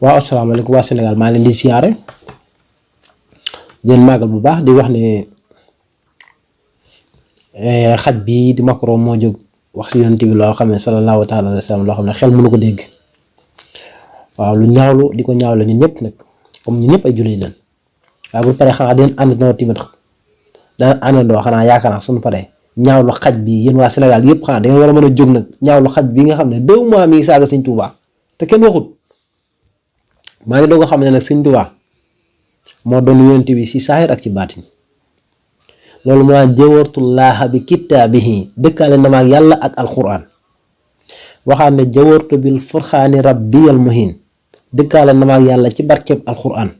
waaw asalaamaaleykum waa Sénégal maa ngi leen di siyaare jën màggal bu baax di wax ne xaj bi di Macron moo jóg wax si yonent bi loo xam ne sallallahu taala alayhi wa sallam loo xam ne xel mënu ko dégg waaw lu ñaawlu di ko ñaawlu ñun ñëpp nag comme ñun ñëpp ay jullit lañ waaye bu paree xanaa den àndandoo tamit dana àndandoo xanaa yaakaar naa suñu paree ñaawlu xaj bi yéen waa Sénégal yëpp xanaa da ngeen war a mën a jóg nag ñaawlu xaj bi nga xam ne 2 mois mi ngi saaga Sëñ Tuubaa te kenn waxut. maa ngi doog a xam ne nag Sëñ Tuubaa moo doon yonent bi si saahir ak ci baatin loolu moo jawartullaaha bi kitaabihi dëkkaale na ma ak yàlla ak alquran waxaat ne jawartu bil furxaani rabbiyal muhin dëkkaale na ma ak yàlla ci barkeb alquran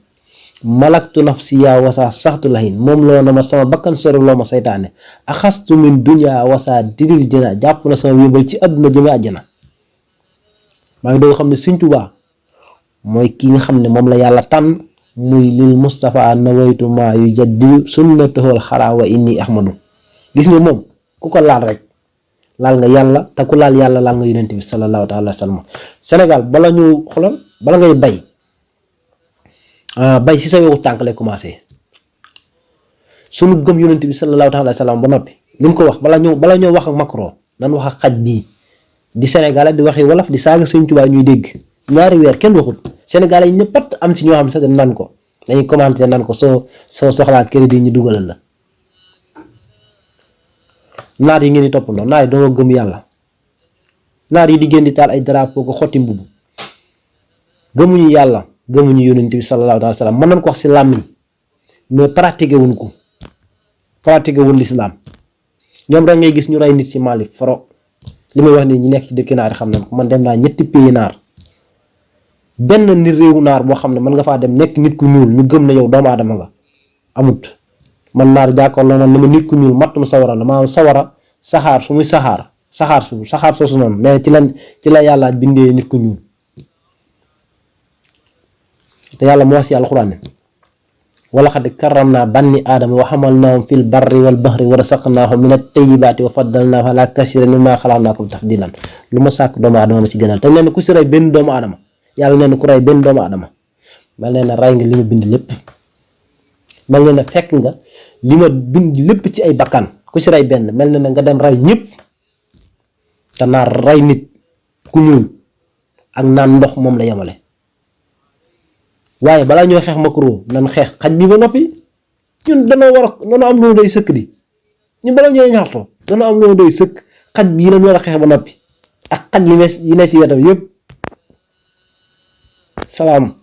malaktu nafsi yaa wasaa saxtu lahin moom loo na ma sama bakkan sori loo ma saytaane axastu min dunya wasaa diril jëna jàpp na sama yóbbal ci àdduna jëme àjjana maa ngi doog a xam ne Sëñ Tuubaa mooy ki nga xam ne moom la yàlla tànn muy lil Mustafa nawaytu ma yu jaddidu sunnatuhul xaraa wa inni ahmadu gis nga moom ku ko laal rek laal nga yàlla te ku laal yàlla laal nga yonent bi sallallahu taala wa sallam. Sénégal bala ñu xoolal bala ngay bay si sa wewu tànk lay commencé sunu gëm yonent bi sallallahu taala wa sallam ba noppi li mu ko wax bala ñoo wax ak Macron nan wax ak xaj bii di Sénégal di waxi wolof di saaga Sëñ Tuubaa ñuy dégg. ñaari weer kenn waxut Sénégal yi ñëpp pat am si ñoo xam ne sax nan ko dañuy commenté nan ko soo soxlaa crédit ñu dugalal la naar yi ngeen di toppandoo naar yi doo gëm yàlla naar yi di génn di taal ay drapeau ko xotti mbubb gëmuñu yàlla gëmuñu yonent bi sallallahu alayhi wa sallam mën nañ ko wax si làmmiñ mais pratiqué wuñ ko pratiqué wuñ l'islam ñoom rek ngay gis ñu rey nit si Mali foro li may wax nii ñi nekk ci dëkk naar yi xam nañ ko man dem naa 3 pays naar benn nit réewu naar boo xam ne mën nga faa dem nekk nit ku ñuul ñu gëm ne yow doomu aadama nga amut man naar jàkkaarloo man ne ma nit ku ñuul mattum sawara la maanaam sawara saxaar su muy saxaar soosu noonu mais ci la yàlla bindee nit ku ñuul te yàlla moo wax si alxuraan ne wala xad karram naa banni aadama wa xamalnaahum fil barri wal bahri wa rasaqnaahum min at-tayyibaati wa faddalnaahum alaa kasiirin mimmaa xalaqnaa tafdiilan lu ma sàkk doomu aadama ma ci gënal te nee na ku si rey benn doomu aadama yàlla nee na ku rey benn doomu adama mel nee na rey nga li ma bind lépp mel nee na fekk nga li ma bind lépp ci ay bakkan ku si rey benn mel nee na nga dem rey ñëpp te naar rey nit ku ñuul ak naan ndox moom la yemale waaye balaa ñoo xeex Macron nan xeex xaj bi ba noppi ñun danoo am loolu doy sëkk di ñun balaa ñooy ñaxtoo danoo am loolu doy sëkk xaj bi yi lañ war a xeex ba noppi ak xaj yi ne si wetam yëpp salaam